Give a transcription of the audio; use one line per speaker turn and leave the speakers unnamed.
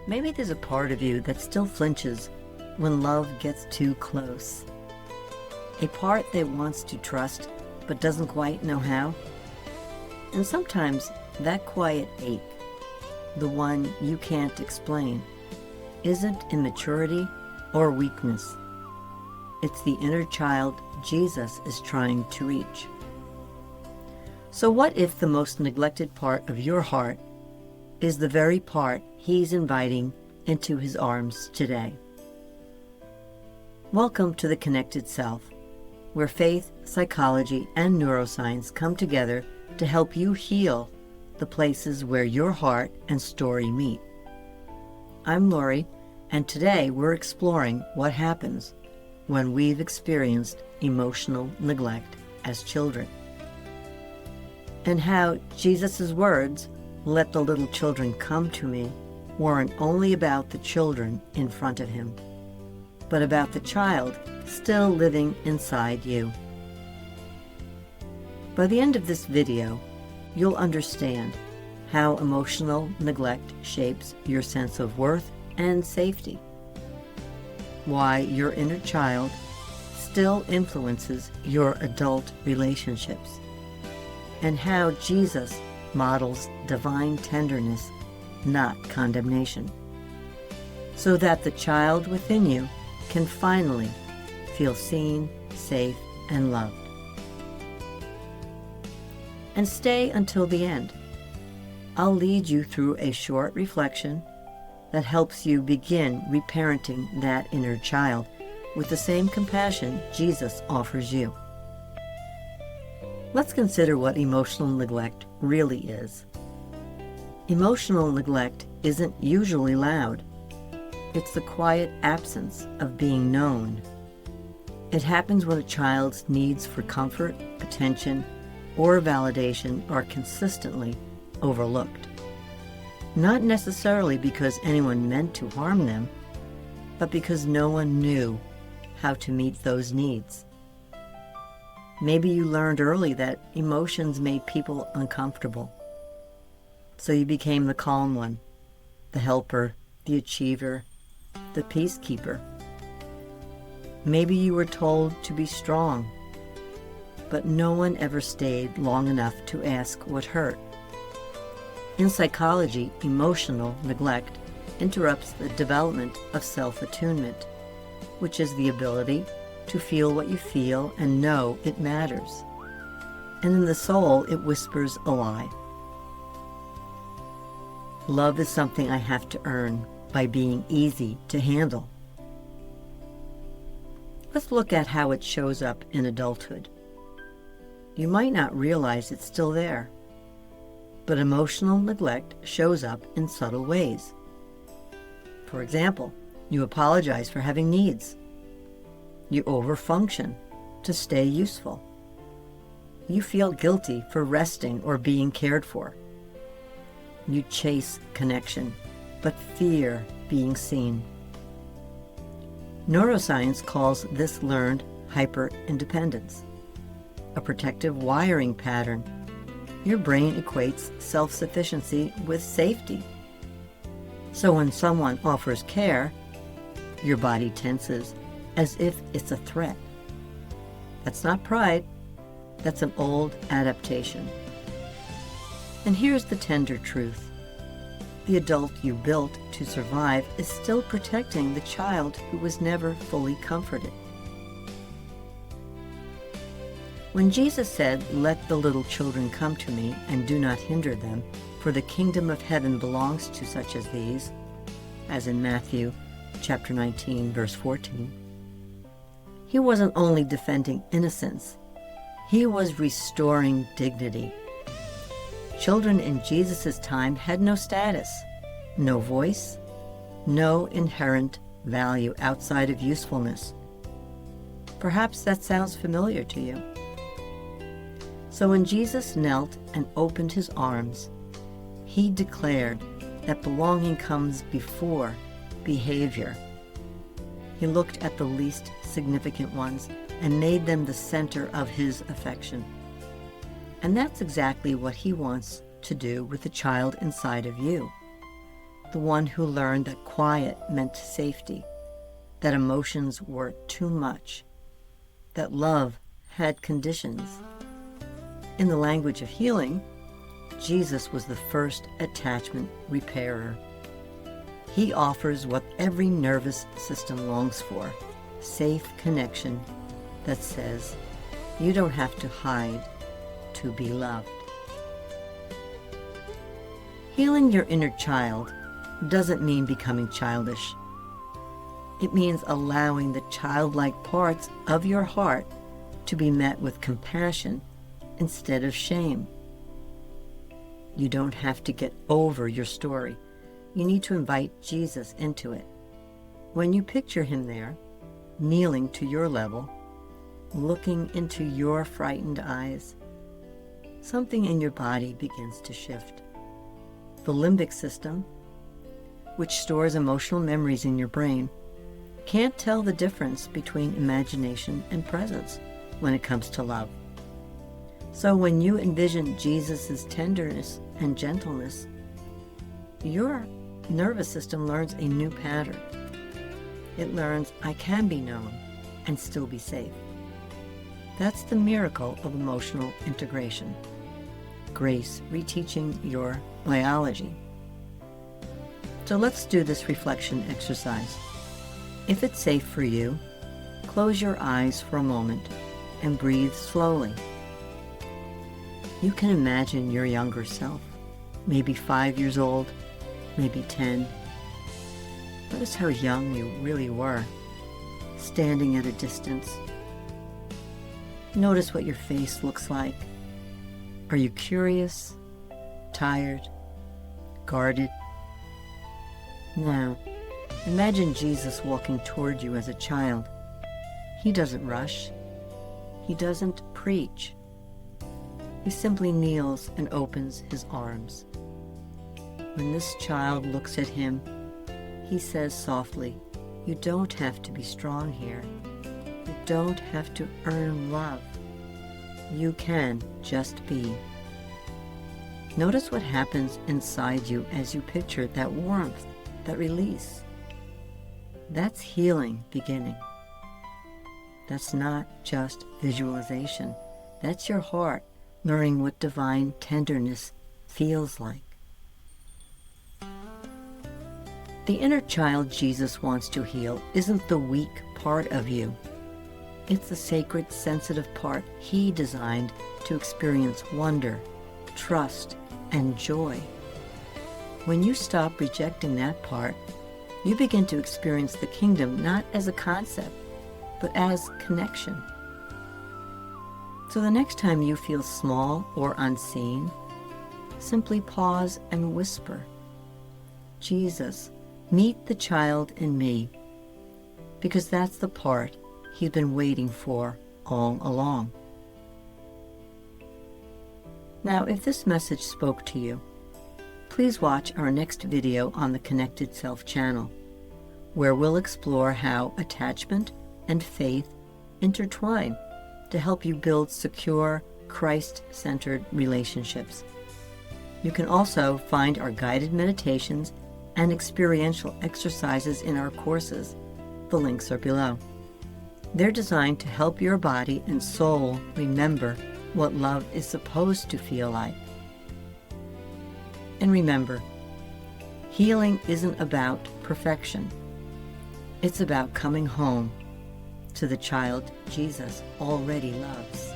Maybe there's a part of you that still flinches when love gets too close. A part that wants to trust but doesn't quite know how. And sometimes that quiet ache, the one you can't explain, isn't immaturity or weakness. It's the inner child Jesus is trying to reach. So what if the most neglected part of your heart is the very part he's inviting into his arms today? Welcome to the Connected Self, where faith, psychology, and neuroscience come together to help you heal the places where your heart and story meet. I'm Lori, and today we're exploring what happens when we've experienced emotional neglect as children, and how Jesus' words, "Let the little children come to me," weren't only about the children in front of him, but about the child still living inside you. By the end of this video, you'll understand how emotional neglect shapes your sense of worth and safety, why your inner child still influences your adult relationships, and how Jesus models divine tenderness, not condemnation, so that the child within you can finally feel seen, safe, and loved. And stay until the end. I'll lead you through a short reflection that helps you begin reparenting that inner child with the same compassion Jesus offers you. Let's consider what emotional neglect really is. Emotional neglect isn't usually loud. It's the quiet absence of being known. It happens when a child's needs for comfort, attention, or validation are consistently overlooked. Not necessarily because anyone meant to harm them, but because no one knew how to meet those needs. Maybe you learned early that emotions made people uncomfortable, so you became the calm one, the helper, the achiever, the peacekeeper. Maybe you were told to be strong, but no one ever stayed long enough to ask what hurt. In psychology, emotional neglect interrupts the development of self-attunement, which is the ability to feel what you feel and know it matters. And in the soul, it whispers a lie. Love is something I have to earn by being easy to handle. Let's look at how it shows up in adulthood. You might not realize it's still there, but emotional neglect shows up in subtle ways. For example, you apologize for having needs. You overfunction to stay useful. You feel guilty for resting or being cared for. You chase connection, but fear being seen. Neuroscience calls this learned hyper-independence, a protective wiring pattern. Your brain equates self-sufficiency with safety. So when someone offers care, your body tenses as if it's a threat. That's not pride, that's an old adaptation. And here's the tender truth. The adult you built to survive is still protecting the child who was never fully comforted. When Jesus said, "Let the little children come to me, and do not hinder them, for the kingdom of heaven belongs to such as these," as in Matthew chapter 19, verse 14, he wasn't only defending innocence, he was restoring dignity. Children in Jesus' time had no status, no voice, no inherent value outside of usefulness. Perhaps that sounds familiar to you. So when Jesus knelt and opened his arms, he declared that belonging comes before behavior. He looked at the least significant ones and made them the center of his affection. And that's exactly what he wants to do with the child inside of you. the one who learned that quiet meant safety, that emotions were too much, that love had conditions. In the language of healing, Jesus was the first attachment repairer. He offers what every nervous system longs for, safe connection that says, you don't have to hide to be loved. Healing your inner child doesn't mean becoming childish. It means allowing the childlike parts of your heart to be met with compassion instead of shame. You don't have to get over your story. You need to invite Jesus into it. When you picture him there, kneeling to your level, looking into your frightened eyes, something in your body begins to shift. The limbic system, which stores emotional memories in your brain, can't tell the difference between imagination and presence when it comes to love. So when you envision Jesus' tenderness and gentleness, your nervous system learns a new pattern. It learns, I can be known and still be safe. That's the miracle of emotional integration. Grace reteaching your biology. So let's do this reflection exercise. If it's safe for you, close your eyes for a moment and breathe slowly. You can imagine your younger self, maybe 5 years old, maybe 10. Notice how young you really were, standing at a distance. Notice what your face looks like. Are you curious, tired, guarded? Now, imagine Jesus walking toward you as a child. He doesn't rush. He doesn't preach. He simply kneels and opens his arms. When this child looks at him, he says softly, you don't have to be strong here. You don't have to earn love. You can just be. Notice what happens inside you as you picture that warmth, that release. That's healing beginning. That's not just visualization. That's your heart learning what divine tenderness feels like. The inner child Jesus wants to heal isn't the weak part of you. It's the sacred, sensitive part he designed to experience wonder, trust, and joy. When you stop rejecting that part, you begin to experience the kingdom not as a concept, but as connection. So the next time you feel small or unseen, simply pause and whisper, Jesus, meet the child in me, because that's the part he's been waiting for all along. Now, if this message spoke to you, please watch our next video on the Connected Self channel, where we'll explore how attachment and faith intertwine to help you build secure, Christ-centered relationships. You can also find our guided meditations and experiential exercises in our courses. The links are below. They're designed to help your body and soul remember what love is supposed to feel like. And remember, healing isn't about perfection. It's about coming home to the child Jesus already loves.